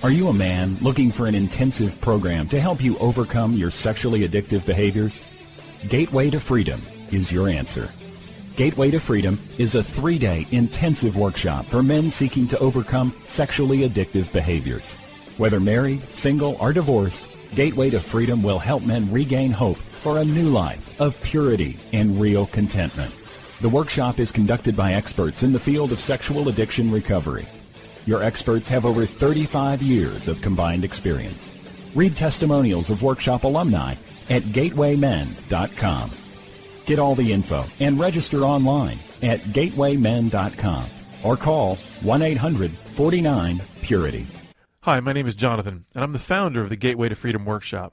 Are you a man looking for an intensive program to help you overcome your sexually addictive behaviors? Gateway to Freedom is your answer. Gateway to Freedom is a 3-day intensive workshop for men seeking to overcome sexually addictive behaviors. Whether married, single, or divorced, Gateway to Freedom will help men regain hope for a new life of purity and real contentment. The workshop is conducted by experts in the field of sexual addiction recovery. Your experts have over 35 years of combined experience. Read testimonials of workshop alumni at gatewaymen.com. Get all the info and register online at gatewaymen.com or call 1-800-49-PURITY. Hi, my name is Jonathan, and I'm the founder of the Gateway to Freedom Workshop.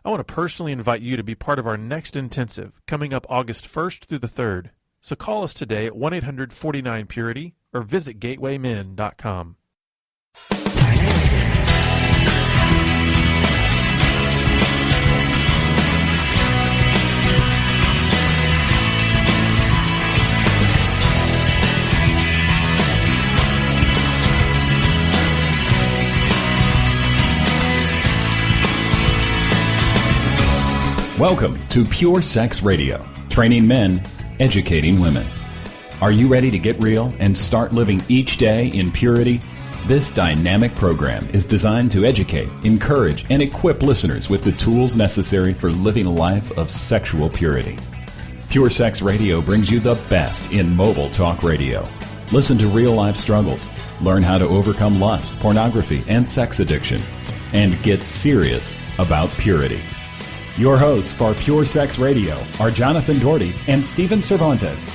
I want to personally invite you to be part of our next intensive coming up August 1st through the 3rd. So call us today at 1-800-49-PURITY or visit gatewaymen.com. Welcome to Pure Sex Radio, training men, educating women. Are you ready to get real and start living each day in purity? This dynamic program is designed to educate, encourage, and equip listeners with the tools necessary for living a life of sexual purity. Pure Sex Radio brings you the best in mobile talk radio. Listen to real-life struggles, learn how to overcome lust, pornography, and sex addiction, and get serious about purity. Your hosts for Pure Sex Radio are Jonathan Doherty and Stephen Cervantes.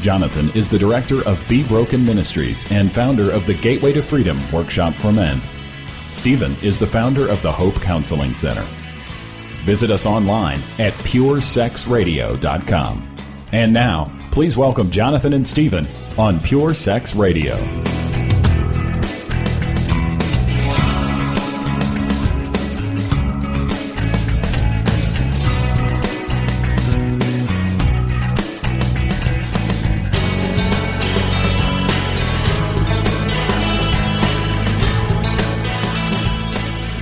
Jonathan is the director of Be Broken Ministries and founder of the Gateway to Freedom Workshop for Men. Stephen is the founder of the Hope Counseling Center. Visit us online at puresexradio.com. And now, please welcome Jonathan and Stephen on Pure Sex Radio.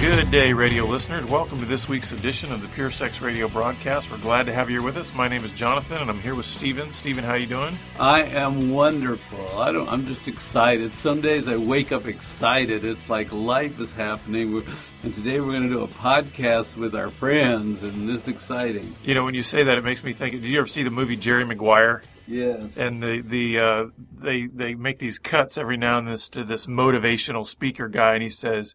Good day, radio listeners. Welcome to this week's edition of the Pure Sex Radio broadcast. We're glad to have you here with us. My name is Jonathan, and I'm here with Stephen. Stephen, how you doing? I am wonderful. I'm just excited. Some days I wake up excited. It's like life is happening. And today we're going to do a podcast with our friends, and this is exciting. You know, when you say that, it makes me think. Did you ever see the movie Jerry Maguire? Yes. And they make these cuts every now and then to this motivational speaker guy, and he says,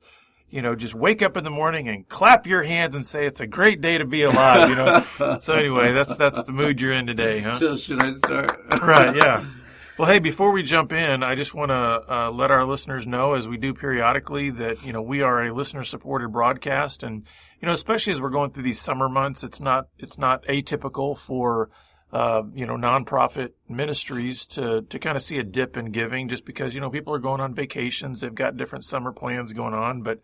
you know, just wake up in the morning and clap your hands and say it's a great day to be alive, you know. So anyway, that's the mood you're in today, huh? So should I start? Right, yeah. Well, hey, before we jump in, I just want to let our listeners know, as we do periodically, that, you know, we are a listener-supported broadcast. And, you know, especially as we're going through these summer months, it's not atypical for nonprofit ministries to kind of see a dip in giving, just because, you know, people are going on vacations. They've got different summer plans going on. But,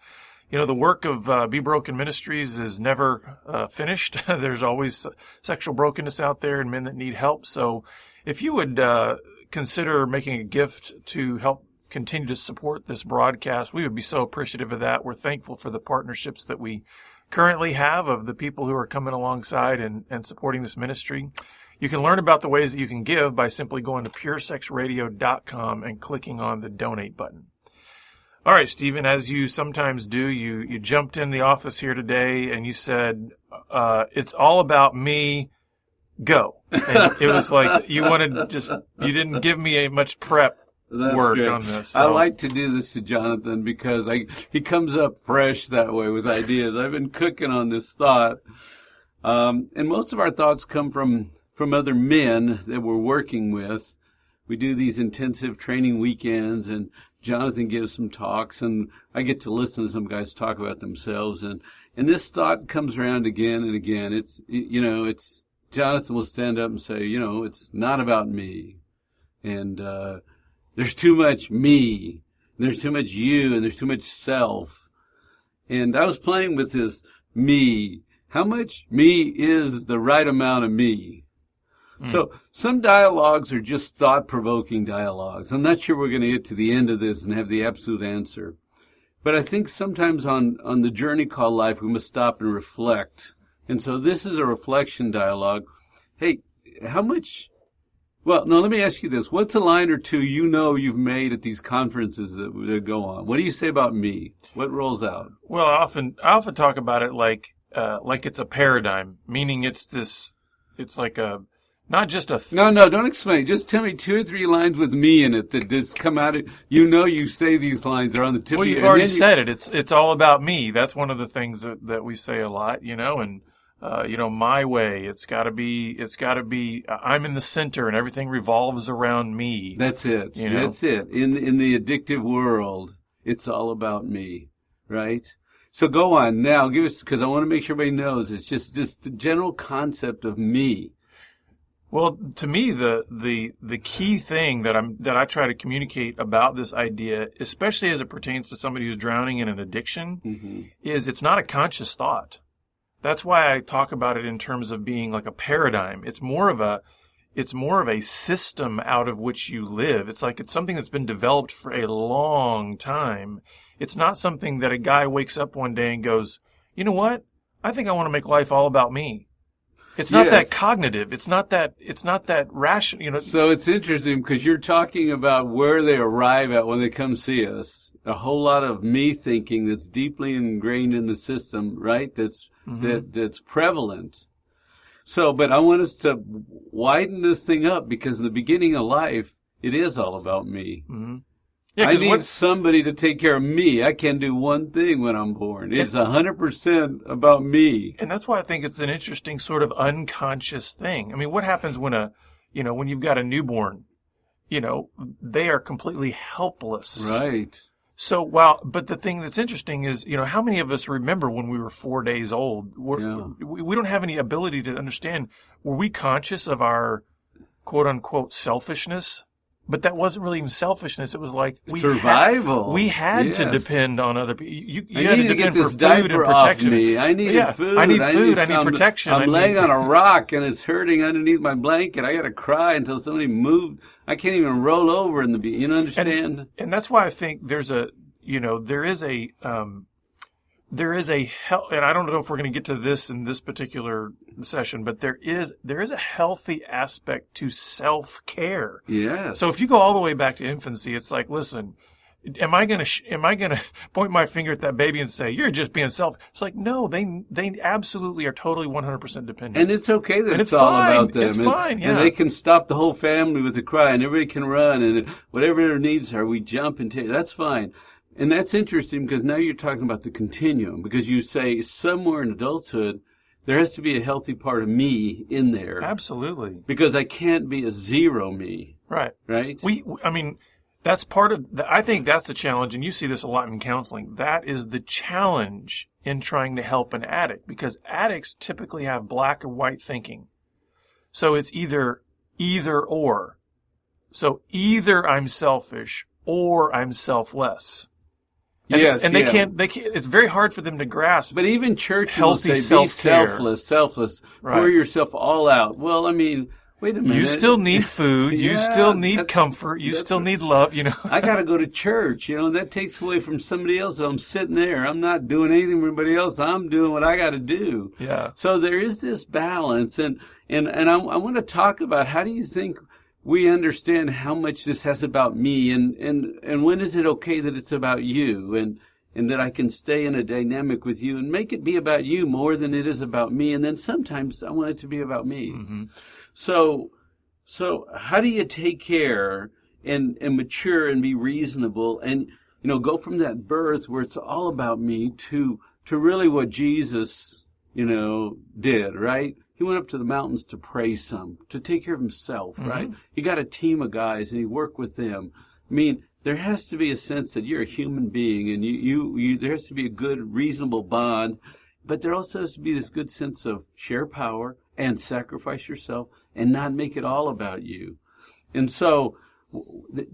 you know, the work of Be Broken Ministries is never finished. There's always sexual brokenness out there and men that need help. So if you would consider making a gift to help continue to support this broadcast, we would be so appreciative of that. We're thankful for the partnerships that we currently have of the people who are coming alongside and supporting this ministry. You can learn about the ways that you can give by simply going to puresexradio.com and clicking on the donate button. All right, Stephen, as you sometimes do, you jumped in the office here today and you said, it's all about me, go. And it was like you didn't give me much prep work great. On this. I So. like to do this to Jonathan because he comes up fresh that way with ideas. I've been cooking on this thought. And most of our thoughts come from other men that we're working with. We do these intensive training weekends, and Jonathan gives some talks, and I get to listen to some guys talk about themselves. And this thought comes around again and again. It's Jonathan will stand up and say, you know, it's not about me. And there's too much me, and there's too much you, and there's too much self. And I was playing with this me. How much me is the right amount of me? So some dialogues are just thought-provoking dialogues. I'm not sure we're going to get to the end of this and have the absolute answer. But I think sometimes on the journey called life, we must stop and reflect. And so this is a reflection dialogue. Hey, how much... Well, no, let me ask you this. What's a line or two you've made at these conferences that go on? What do you say about me? What rolls out? Well, I often talk about it like it's a paradigm, meaning it's like a... Not just a... No, don't explain. Just tell me 2 or 3 lines with me in it that just come out of... You say these lines are on the tip of your... Well, you've already said it. It's all about me. That's one of the things that we say a lot, and, my way. It's got to be, I'm in the center and everything revolves around me. That's it. That's it. In the addictive world, it's all about me, right? So go on now. Give us, because I want to make sure everybody knows, it's just the general concept of me. Well, to me, the key thing that I try to communicate about this idea, especially as it pertains to somebody who's drowning in an addiction, is it's not a conscious thought. That's why I talk about it in terms of being like a paradigm. It's more of a system out of which you live. It's something that's been developed for a long time. It's not something that a guy wakes up one day and goes, you know what? I think I want to make life all about me. It's not that cognitive. It's not that rational. So it's interesting because you're talking about where they arrive at when they come see us. A whole lot of me thinking that's deeply ingrained in the system, right? That's prevalent. So, but I want us to widen this thing up because in the beginning of life, it is all about me. Mm-hmm. Yeah, I need somebody to take care of me. I can't do one thing when I'm born. It's 100% about me. And that's why I think it's an interesting sort of unconscious thing. I mean, what happens when when you've got a newborn, they are completely helpless. Right. So, but the thing that's interesting is, how many of us remember when we were 4 days old? We don't have any ability to understand. Were we conscious of our quote unquote selfishness? But that wasn't really even selfishness. It was like survival. We had to depend on other people. You had to depend for food and protection. Me. I needed food. I need food. I need protection. I'm laying on a rock and it's hurting underneath my blanket. I got to cry until somebody moved. I can't even roll over in the. You understand? And that's why I think there is a and I don't know if we're going to get to this in this particular session, but there is a healthy aspect to self-care. Yes. So if you go all the way back to infancy, it's like, listen, am I going to point my finger at that baby and say you're just being self? It's like, no, they absolutely are totally 100% dependent. And it's okay that it's all about them. It's fine. Yeah. And they can stop the whole family with a cry, and everybody can run, and whatever their needs are, we jump and take. That's fine. And that's interesting because now you're talking about the continuum, because you say somewhere in adulthood, there has to be a healthy part of me in there. Absolutely. Because I can't be a zero me. Right. Right? That's part of, I think that's the challenge, and you see this a lot in counseling. That is the challenge in trying to help an addict, because addicts typically have black and white thinking. So it's either or. So either I'm selfish or I'm selfless. And they can't, it's very hard for them to grasp. But even church will say, be selfless, right. Pour yourself all out. Well, I mean, wait a minute. You still need food. You still need comfort. You still need love, I got to go to church, that takes away from somebody else. I'm sitting there. I'm not doing anything for everybody else. I'm doing what I got to do. Yeah. So there is this balance. And I want to talk about, how do you think we understand how much this has about me, and when is it okay that it's about you, and that I can stay in a dynamic with you and make it be about you more than it is about me, and then sometimes I want it to be about me. Mm-hmm. So how do you take care and mature and be reasonable and go from that birth where it's all about me to really what Jesus did, right? He went up to the mountains to pray some, to take care of himself, right? Mm-hmm. He got a team of guys and he worked with them. I mean, there has to be a sense that you're a human being, and you there has to be a good, reasonable bond, but there also has to be this good sense of share power and sacrifice yourself and not make it all about you. And so,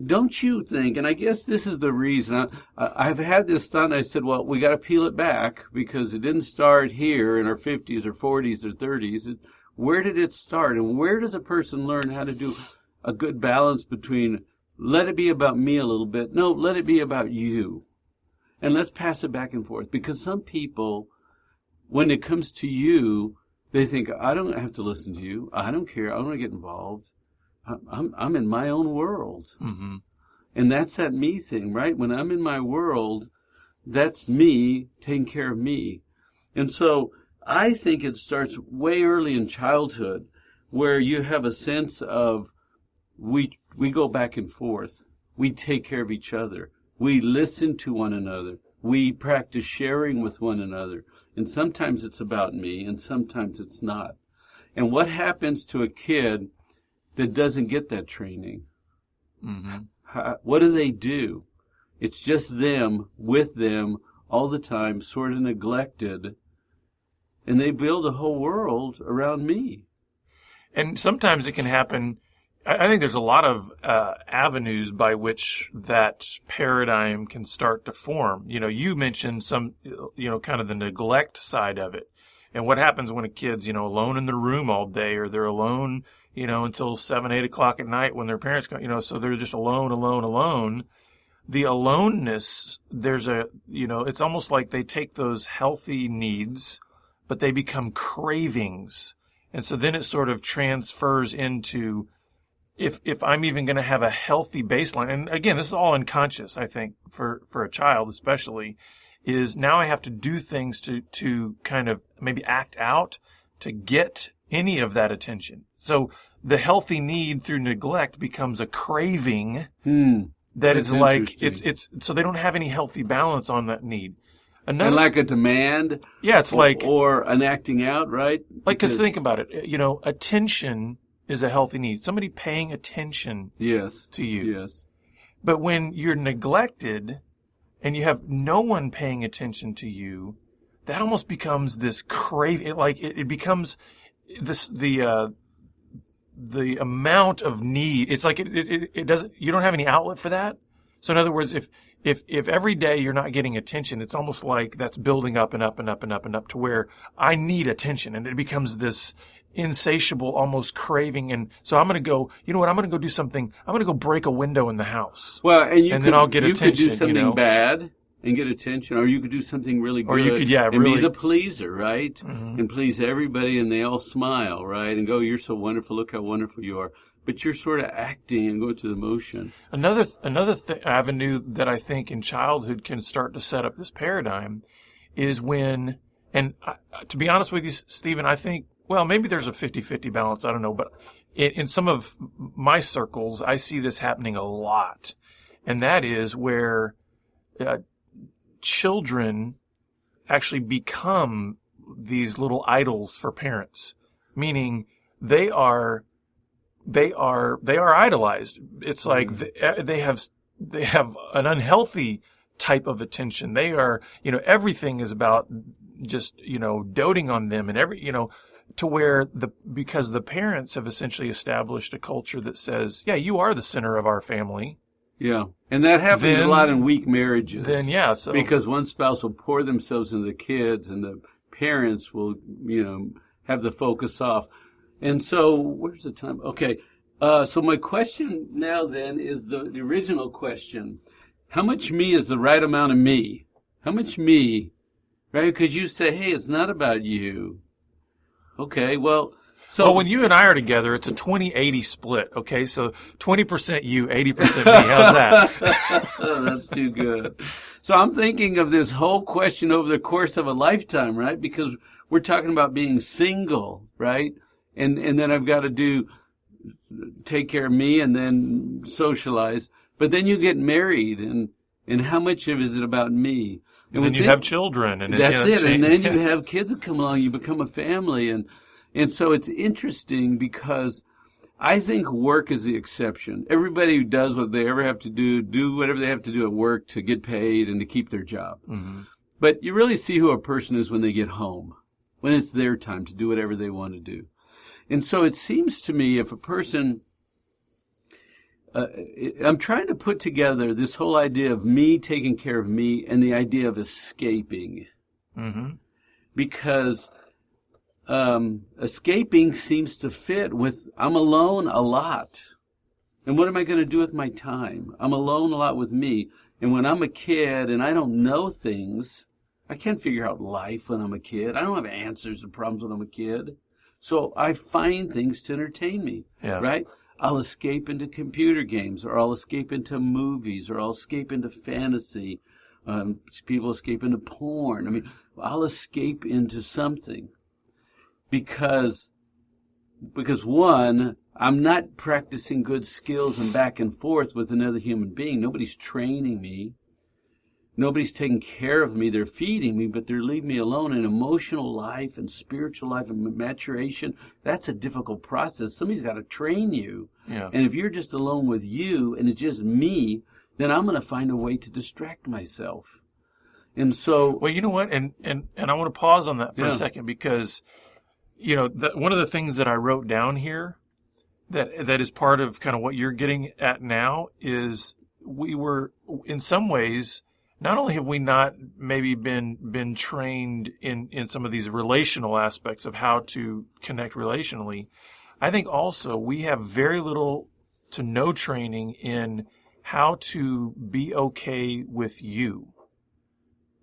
don't you think, and I guess this is the reason, I've had this thought, and I said, well, we got to peel it back, because it didn't start here in our 50s or 40s or 30s. Where did it start? And where does a person learn how to do a good balance between, let it be about me a little bit, no, let it be about you. and let's pass it back and forth. Because some people, when it comes to you, they think, I don't have to listen to you. I don't care. I don't want to get involved. I'm in my own world. Mm-hmm. And that's that me thing, right? When I'm in my world, that's me taking care of me. And so I think it starts way early in childhood, where you have a sense of we go back and forth. We take care of each other. We listen to one another. We practice sharing with one another. And sometimes it's about me, and sometimes it's not. And what happens to a kid that doesn't get that training? Mm-hmm. What do? It's just them, with them, all the time, sort of neglected. And they build a whole world around me. And sometimes it can happen. I think there's a lot of avenues by which that paradigm can start to form. You mentioned some, kind of the neglect side of it. And what happens when a kid's, alone in their room all day, or they're alone, until 7, 8 o'clock at night when their parents come, so they're just alone. The aloneness, it's almost like they take those healthy needs, but they become cravings. And so then it sort of transfers into, if I'm even going to have a healthy baseline, and again, this is all unconscious, I think, for a child especially, is now I have to do things to kind of maybe act out to get any of that attention. So the healthy need through neglect becomes a craving that is like, it's so they don't have any healthy balance on that need. And like a demand? Yeah, it's like... Or an acting out, right? Because think about it. Attention is a healthy need. Somebody paying attention to you. Yes. But when you're neglected and you have no one paying attention to you, that almost becomes this craving. It becomes this the amount of need. It's like it doesn't. You don't have any outlet for that. So in other words, if every day you're not getting attention, it's almost like that's building up and up and up and up and up to where I need attention, and it becomes this insatiable, almost craving. And so I'm going to go, I'm going to go do something. I'm going to go break a window in the house. Well, and then I'll get attention. You could do something bad and get attention, or you could do something really good. Or you could, and really be the pleaser, right? Mm-hmm. And please everybody, and they all smile, right? And go, you're so wonderful. Look how wonderful you are. But you're sort of acting and going through the motion. Another avenue that I think in childhood can start to set up this paradigm is when, and to be honest with you, Stephen, I think, well, maybe there's a 50-50 balance. I don't know. But in some of my circles, I see this happening a lot. And that is where children actually become these little idols for parents, meaning they are idolized. It's like they have an unhealthy type of attention. They are, everything is about just, doting on them, and to where because the parents have essentially established a culture that says, yeah, you are the center of our family. Yeah. And that happens a lot in weak marriages. So because one spouse will pour themselves into the kids, and the parents will, have the focus off. And so, where's the time? Okay. So my question now then is the original question. How much me is the right amount of me? How much me, right? Because you say, hey, it's not about you. Okay, well... So when you and I are together, it's a 20-80 split, okay? So 20% you, 80% me. How's that? That's too good. So I'm thinking of this whole question over the course of a lifetime, right? Because we're talking about being single, right? And then I've got to take care of me and then socialize. But then you get married, and how much of it is it about me? And then you have children. And that's it. And then you have kids that come along, you become a family. And so it's interesting because I think work is the exception. Everybody does what they ever have to do whatever they have to do at work to get paid and to keep their job. Mm-hmm. But you really see who a person is when they get home, when it's their time to do whatever they want to do. And so it seems to me if a person, I'm trying to put together this whole idea of me taking care of me and the idea of escaping. Mm-hmm. Because escaping seems to fit with I'm alone a lot. And what am I going to do with my time? I'm alone a lot with me. And when I'm a kid and I don't know things, I can't figure out life when I'm a kid. I don't have answers to problems when I'm a kid. So I find things to entertain me, right? I'll escape into computer games, or I'll escape into movies, or I'll escape into fantasy. People escape into porn. I mean, I'll escape into something because one, I'm not practicing good skills and back and forth with another human being. Nobody's training me. Nobody's taking care of me. They're feeding me, but they're leaving me alone. In emotional life and spiritual life and maturation, that's a difficult process. Somebody's got to train you. Yeah. And if you're just alone with you and it's just me, then I'm going to find a way to distract myself. And so... Well, you know what? And I want to pause on that for a second, because, you know, one of the things that I wrote down here that is part of kind of what you're getting at now is we were, in some ways... Not only have we not maybe been trained in some of these relational aspects of how to connect relationally, I think also we have very little to no training in how to be okay with you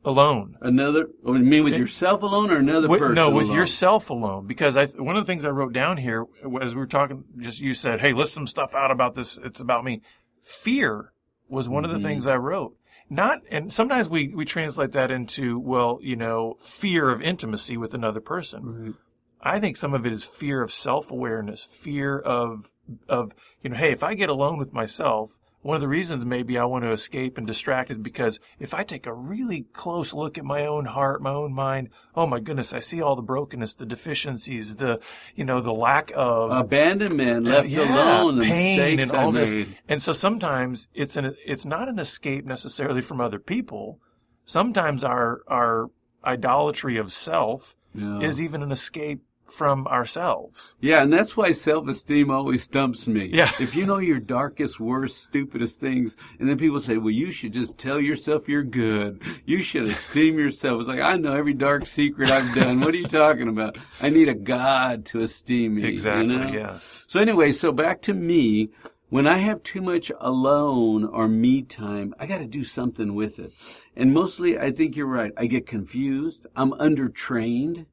alone. You mean with yourself alone or another person No, with alone? yourself alone. Because one of the things I wrote down here, as we were talking, just you said, hey, list some stuff out about this. It's about me. Fear was one of the things I wrote. And sometimes we translate that into, well, you know, fear of intimacy with another person. Right. I think some of it is fear of self-awareness, fear of, you know, hey, if I get alone with myself, one of the reasons maybe I want to escape and distract is because if I take a really close look at my own heart, my own mind, oh my goodness, I see all the brokenness, the deficiencies, the lack of abandonment, left alone, pain, mistakes and all I this. made. And so sometimes it's not an escape necessarily from other people. Sometimes our idolatry of self is even an escape from ourselves. Yeah, and that's why self-esteem always stumps me. Yeah. If you know your darkest, worst, stupidest things, and then people say, well, you should just tell yourself you're good. You should esteem yourself. It's like, I know every dark secret I've done. What are you talking about? I need a God to esteem me. Exactly, you know? yeah. So anyway, so back to me. When I have too much alone or me time, I got to do something with it. And mostly, I think you're right. I get confused. I'm undertrained.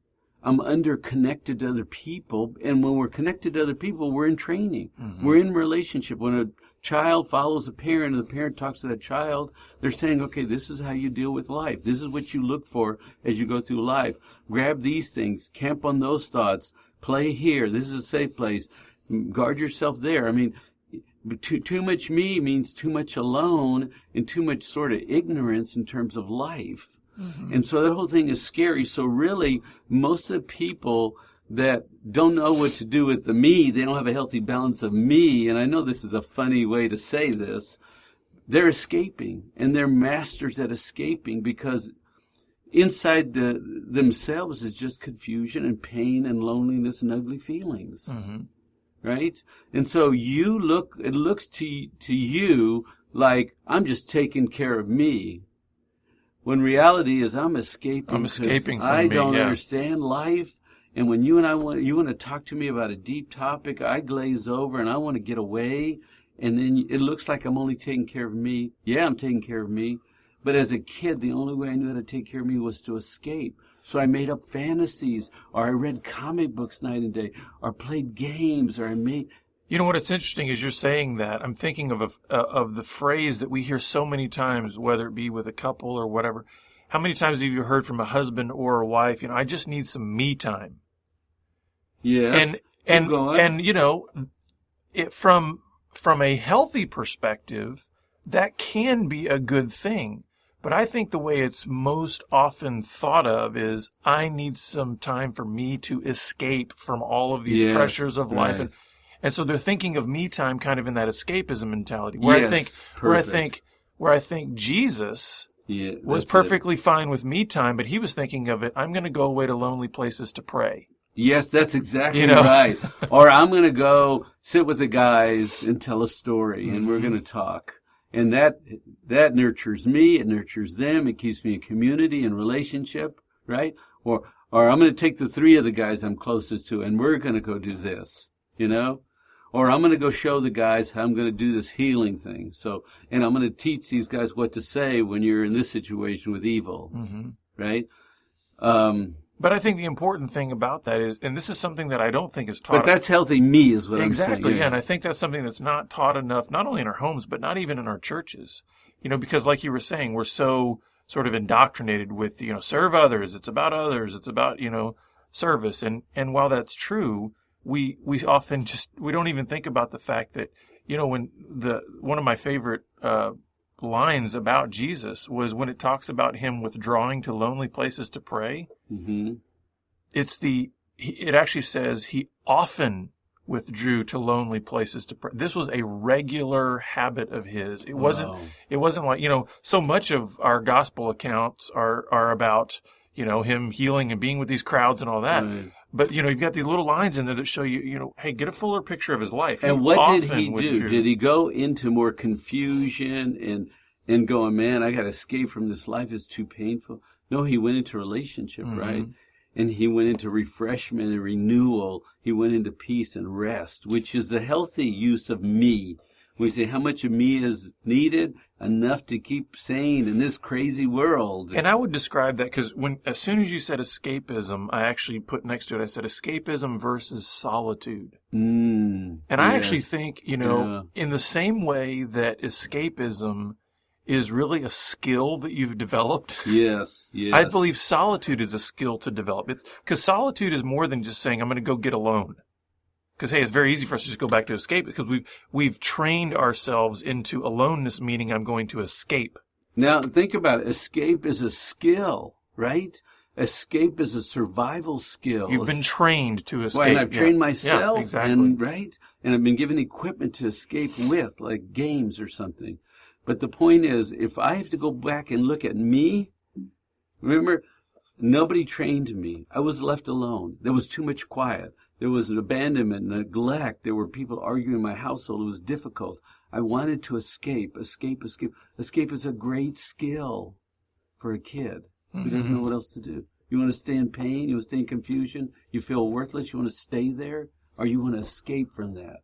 I'm under-connected to other people. And when we're connected to other people, we're in training. Mm-hmm. We're in relationship. When a child follows a parent and the parent talks to that child, they're saying, okay, this is how you deal with life. This is what you look for as you go through life. Grab these things. Camp on those thoughts. Play here. This is a safe place. Guard yourself there. I mean, too much me means too much alone and too much sort of ignorance in terms of life. Mm-hmm. And so that whole thing is scary. So really, most of the people that don't know what to do with the me, they don't have a healthy balance of me. And I know this is a funny way to say this. They're escaping, and they're masters at escaping, because inside themselves is just confusion and pain and loneliness and ugly feelings. Mm-hmm. Right? And so it looks to you like I'm just taking care of me. When reality is I'm escaping from I don't understand life. And when you want to talk to me about a deep topic, I glaze over and I want to get away. And then it looks like I'm only taking care of me. Yeah, I'm taking care of me. But as a kid, the only way I knew how to take care of me was to escape. So I made up fantasies, or I read comic books night and day, or played games, or I made... You know what? It's interesting as you're saying that. I'm thinking of the phrase that we hear so many times, whether it be with a couple or whatever. How many times have you heard from a husband or a wife, you know, I just need some me time? Yes. And you know, from a healthy perspective, that can be a good thing. But I think the way it's most often thought of is I need some time for me to escape from all of these pressures of life. Right. And so they're thinking of me time kind of in that escapism mentality, where I think Jesus was perfectly fine with me time, but he was thinking of it, I'm going to go away to lonely places to pray. Yes, that's exactly right. Or I'm going to go sit with the guys and tell a story, and we're going to talk. And that nurtures me, it nurtures them, it keeps me in community and relationship, right? Or I'm going to take the three of the guys I'm closest to, and we're going to go do this, you know? Or I'm going to go show the guys how I'm going to do this healing thing. So, and I'm going to teach these guys what to say when you're in this situation with evil, right? But I think the important thing about that is, and this is something that I don't think is taught. But that's healthy me is what I'm saying. Exactly, yeah. And I think that's something that's not taught enough, not only in our homes, but not even in our churches. Because like you were saying, we're so sort of indoctrinated with, serve others. It's about others. It's about, service. And while that's true, we often we don't even think about the fact that, when one of my favorite lines about Jesus was when it talks about him withdrawing to lonely places to pray. Mm-hmm. It actually says he often withdrew to lonely places to pray. This was a regular habit of his. It wasn't like, so much of our gospel accounts are about, him healing and being with these crowds and all that. Right. But, you've got these little lines in there that show you, hey, get a fuller picture of his life. And what did he do? Did he go into more confusion and going, man, I got to escape from this life. It's too painful. No, he went into relationship, right? And he went into refreshment and renewal. He went into peace and rest, which is the healthy use of me. We say how much of me is needed, enough to keep sane in this crazy world. And I would describe that because as soon as you said escapism, I actually put next to it, I said escapism versus solitude. And I actually think, in the same way that escapism is really a skill that you've developed. Yes. I believe solitude is a skill to develop. Because solitude is more than just saying, I'm going to go get alone. Because, hey, it's very easy for us to just go back to escape because we've trained ourselves into aloneness, meaning I'm going to escape. Now, think about it. Escape is a skill, right? Escape is a survival skill. You've been trained to escape. Well, and I've trained myself, exactly. And I've been given equipment to escape with, like games or something. But the point is, if I have to go back and look at me, remember, nobody trained me. I was left alone. There was too much quiet. There was an abandonment, neglect. There were people arguing in my household. It was difficult. I wanted to escape. Escape is a great skill for a kid who doesn't know what else to do. You want to stay in pain? You want to stay in confusion? You feel worthless? You want to stay there? Or you want to escape from that?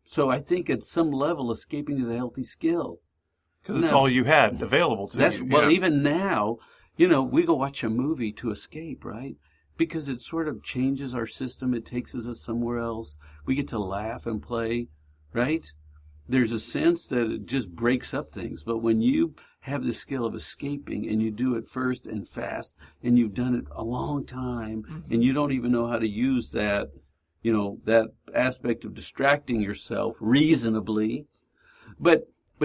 So I think at some level, escaping is a healthy skill. Because it's all you had available to you. Well, even now, we go watch a movie to escape, right? Because it sort of changes our system. It takes us somewhere else. We get to laugh and play, right? There's a sense that it just breaks up things. But when you have the skill of escaping and you do it first and fast and you've done it a long time and you don't even know how to use that, that aspect of distracting yourself reasonably. But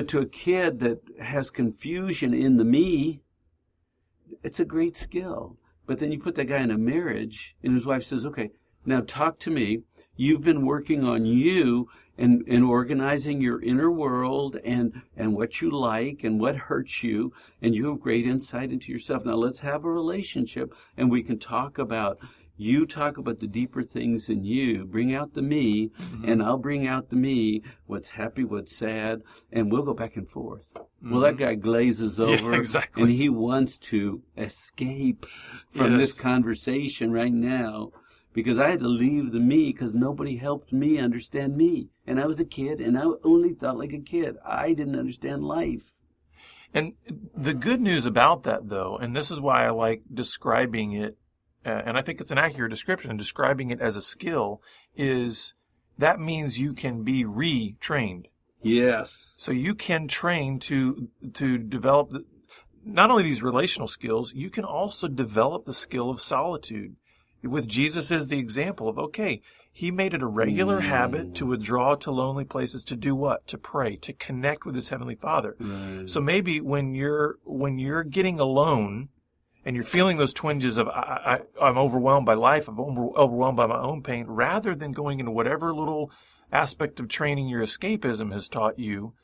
to a kid that has confusion in the me, it's a great skill. But then you put that guy in a marriage, and his wife says, okay, now talk to me. You've been working on you and organizing your inner world and what you like and what hurts you, and you have great insight into yourself. Now let's have a relationship, and we can talk about the deeper things in you. Bring out the me, and I'll bring out the me, what's happy, what's sad, and we'll go back and forth. Well, that guy glazes over, exactly. And he wants to escape from this conversation right now because I had to leave the me because nobody helped me understand me. And I was a kid, and I only thought like a kid. I didn't understand life. And the good news about that, though, and this is why I like describing it, and I think it's an accurate description, describing it as a skill, is that means you can be retrained. Yes. So you can train to develop not only these relational skills, you can also develop the skill of solitude. With Jesus as the example of, okay, he made it a regular habit to withdraw to lonely places to do what? To pray, to connect with his Heavenly Father. Right. So maybe when you're getting alone, and you're feeling those twinges of, I'm overwhelmed by life, I'm overwhelmed by my own pain, rather than going into whatever little aspect of training your escapism has taught you,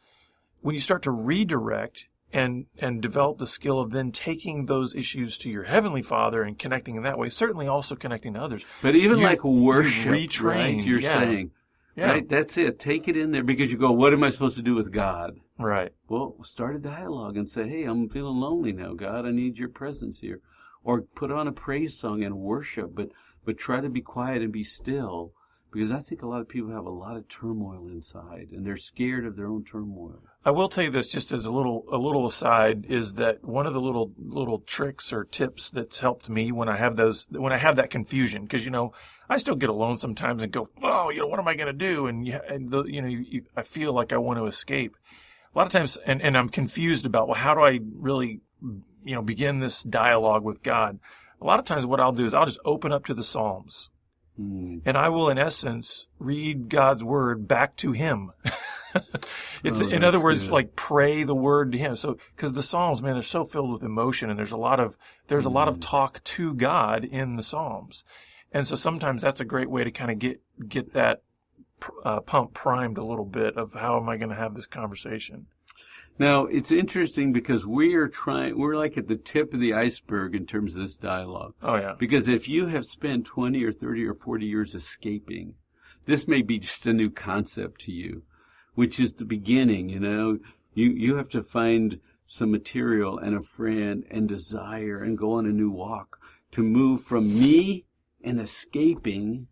when you start to redirect and develop the skill of then taking those issues to your Heavenly Father and connecting in that way, certainly also connecting to others. But even like worship, retrained, right? You're saying, right? That's it. Take it in there because you go, what am I supposed to do with God? Right. Well, start a dialogue and say, hey, I'm feeling lonely now, God. I need your presence here. Or put on a praise song and worship, but try to be quiet and be still. Because I think a lot of people have a lot of turmoil inside, and they're scared of their own turmoil. I will tell you this, just as a little aside, is that one of the little tricks or tips that's helped me when I have that confusion, because I still get alone sometimes and go, oh, what am I going to do? And I feel like I want to escape. A lot of times, and I'm confused about, well, how do I really begin this dialogue with God? A lot of times, what I'll do is I'll just open up to the Psalms. And I will, in essence, read God's word back to Him. In other words, good. like pray the word to Him. So, because the Psalms, man, they're so filled with emotion, and there's a lot of talk to God in the Psalms, and so sometimes that's a great way to kind of get that pump primed a little bit of how am I going to have this conversation. Now, it's interesting because we're like at the tip of the iceberg in terms of this dialogue. Oh, yeah. Because if you have spent 20 or 30 or 40 years escaping, this may be just a new concept to you, which is the beginning, You have to find some material and a friend and desire and go on a new walk to move from me and escaping.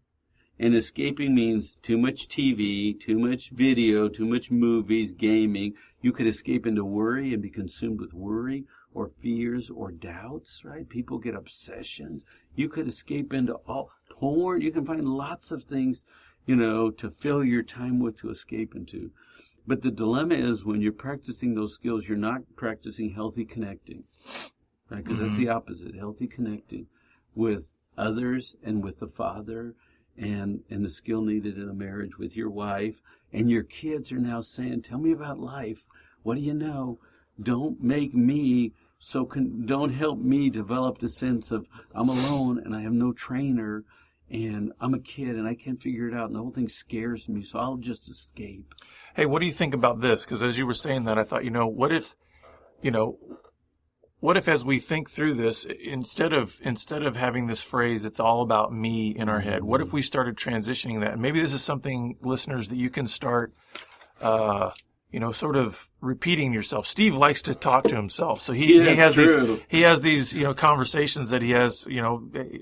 And escaping means too much TV, too much video, too much movies, gaming. You could escape into worry and be consumed with worry or fears or doubts, right? People get obsessions. You could escape into all porn. You can find lots of things, to fill your time with, to escape into. But the dilemma is when you're practicing those skills, you're not practicing healthy connecting, right? Because that's the opposite, healthy connecting with others and with the Father. And the skill needed in a marriage with your wife, and your kids are now saying, tell me about life. What do you know? Don't make me don't help me develop the sense of I'm alone and I have no trainer and I'm a kid and I can't figure it out and the whole thing scares me, so I'll just escape. Hey, what do you think about this? Because as you were saying that, I thought, what if as we think through this, instead of having this phrase, it's all about me in our head, what if we started transitioning that? And maybe this is something, listeners, that you can start, sort of repeating yourself. Steve likes to talk to himself. So he has these conversations that he has,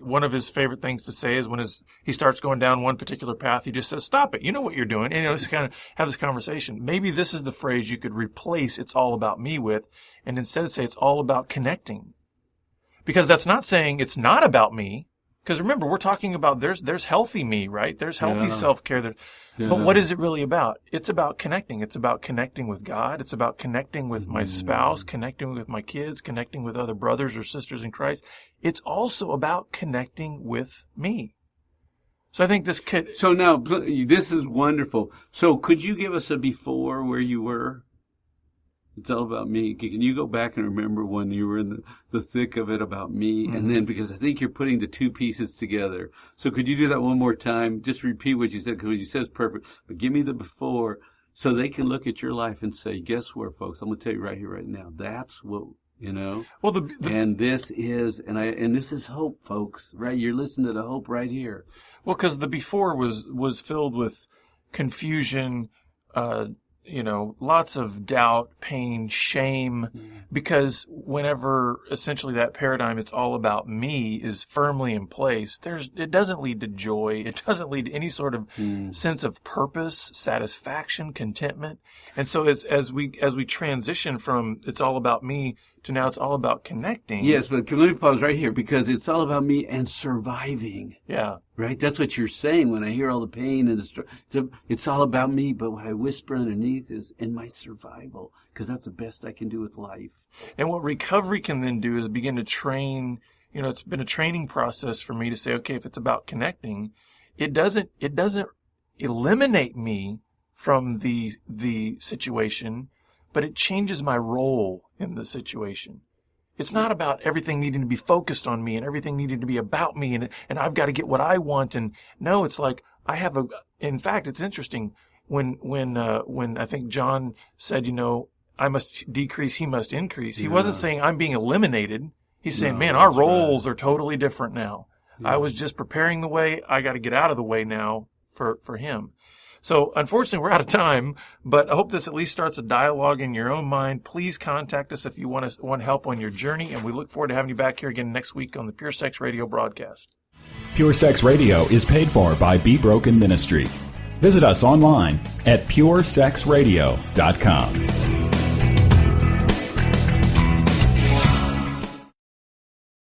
one of his favorite things to say is when he starts going down one particular path, he just says, stop it. You know what you're doing. And, just kind of have this conversation. Maybe this is the phrase you could replace it's all about me with, and instead say it's all about connecting. Because that's not saying it's not about me. Because remember, we're talking about there's healthy me, right? There's healthy self-care. But what is it really about? It's about connecting. It's about connecting with God. It's about connecting with my spouse, connecting with my kids, connecting with other brothers or sisters in Christ. It's also about connecting with me. So I think this kid... So now, this is wonderful. So could you give us a before where you were? It's all about me. Can you go back and remember when you were in the thick of it about me? And then, because I think you're putting the two pieces together. So could you do that one more time? Just repeat what you said, because what you said is perfect. But give me the before so they can look at your life and say, guess where, folks? I'm going to tell you right here, right now. That's what, Well, and this is, and this is hope, folks, right? You're listening to the hope right here. Well, because the before was filled with confusion, lots of doubt, pain, shame, because whenever essentially that paradigm, it's all about me, is firmly in place, it doesn't lead to joy. It doesn't lead to any sort of sense of purpose, satisfaction, contentment. And so as we transition from it's all about me to now it's all about connecting. Yes, but let me pause right here, because it's all about me and surviving. Yeah. Right? That's what you're saying when I hear all the pain and the struggle. It's all about me, but what I whisper underneath is in my survival, because that's the best I can do with life. And what recovery can then do is begin to train, it's been a training process for me to say, okay, if it's about connecting, it doesn't eliminate me from the situation, but it changes my role in the situation. It's not about everything needing to be focused on me and everything needing to be about me and I've got to get what I want. And no, it's like in fact, it's interesting when I think John said, I must decrease, he must increase. He wasn't saying I'm being eliminated. He's saying, man, our roles are totally different now. Yeah. I was just preparing the way. I got to get out of the way now for him. So unfortunately, we're out of time, but I hope this at least starts a dialogue in your own mind. Please contact us if you want help on your journey, and we look forward to having you back here again next week on the Pure Sex Radio broadcast. Pure Sex Radio is paid for by Be Broken Ministries. Visit us online at puresexradio.com.